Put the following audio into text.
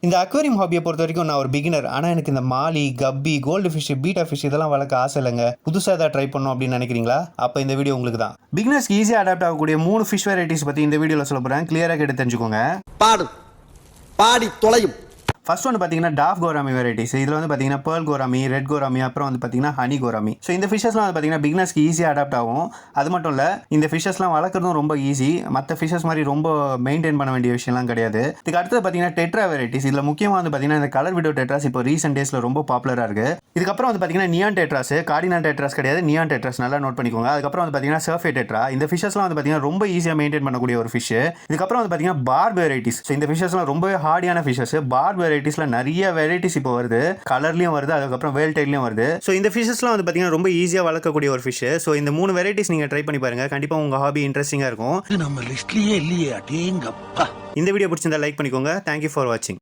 இந்த அக்வேரியம் ஹாபியை பொறுத்த வரைக்கும் நான் ஒரு பிகினர். ஆனால் எனக்கு இந்த மாலி, கப்பி, கோல்டு ஃபிஷ், பீட்டா ஃபிஷ் இதெல்லாம் வளர்க்க ஆசை இல்லைங்க. புதுசாக ஏதாவது ட்ரை பண்ணணும் அப்படின்னு நினைக்கிறீங்களா? அப்போ இந்த வீடியோ உங்களுக்கு தான். பிகினர்ஸ்க்கு ஈஸியாக அடாப்ட் ஆகக்கூடிய 3 ஃபிஷ் வெரைட்டிஸ் பற்றி இந்த வீடியோவில் சொல்ல போகிறேன். கிளியராக கேட்டு தெரிஞ்சுக்கோங்க. பாடி தொலையும். ஃபர்ஸ்ட் வந்து பார்த்தீங்கன்னா டாஃப் கோராமி வெரைட்டிஸ். இதில் வந்து பார்த்தீங்கன்னா பேர்ல் கோராமி, ரெட் கோராமி, அப்புறம் வந்து பார்த்தீங்கன்னா ஹனி கோராமி. ஸோ இந்த ஃபிஷஸ்லாம் வந்து பார்த்தீங்கன்னா பிகினர்ஸ்க்கு ஈஸியாக அடாப்ட் ஆகும். அது மட்டும் இல்லை, இந்த ஃபிஷஸ்லாம் வளர்க்குறதும் ரொம்ப ஈஸி. மற்ற ஃபிஷஸ் மாதிரி ரொம்ப மெயின்டைன் பண்ண வேண்டிய விஷயம்லாம் கிடையாது. இதுக்கு அடுத்தது பார்த்தீங்கன்னா டெட்ரா வெரைட்டிஸ். இதில் முக்கியமாக வந்து பார்த்தீங்கன்னா இந்த கலர் விடோ டெட்ராஸ் இப்போ ரீசெண்ட் டேஸில் ரொம்ப பாப்புலராக இருக்குது. இதுக்கப்புறம் வந்து பார்த்தீங்கன்னா நியான் டெட்ராஸ், கார்டினல் டெட்ராஸ் கிடையாது, நியான் டெட்ராஸ் நல்லா நோட் பண்ணிக்கோங்க. அதுக்கப்புறம் வந்து பார்த்தீங்கன்னா சர்ஃபே டெட்ரா. இந்த ஃபிஷஸ்லாம் வந்து பார்த்தீங்கன்னா ரொம்ப ஈஸியாக மெயின்டைன் பண்ணக்கூடிய ஒரு ஃபிஷ். இதுக்கப்புறம் வந்து பார்த்தீங்கன்னா பார்ப் வெரைட்டிஸ். ஸோ இந்த ஃபிஷஸ்லாம் ரொம்பவே ஹார்டியான ஃபிஷஸ். பார்ப் வெரைட்டிஸில் நிறைய வெரைட்டிஸ் இப்போ வருது. கலர்லயும் வருது, அதுக்கப்புறம் வேல் டைல்லையும் வருது. ஸோ இந்த ஃபிஷஸ்லாம் வந்து பார்த்தீங்கன்னா ரொம்ப ஈஸியாக வளர்க்கக்கூடிய ஒரு ஃபிஷ். ஸோ இந்த 3 வெரைட்டிஸ் நீங்கள் ட்ரை பண்ணி பாருங்க. கண்டிப்பாக உங்கள் ஹாபி இன்ட்ரெஸ்டிங்காக இருக்கும். நம்ம லிஸ்ட்லயே இல்லையே, அடேங்கப்பா. இந்த வீடியோ பிடிச்சிருந்தா லைக் பண்ணிக்கோங்க. தேங்க்யூ ஃபார் வாட்சிங்.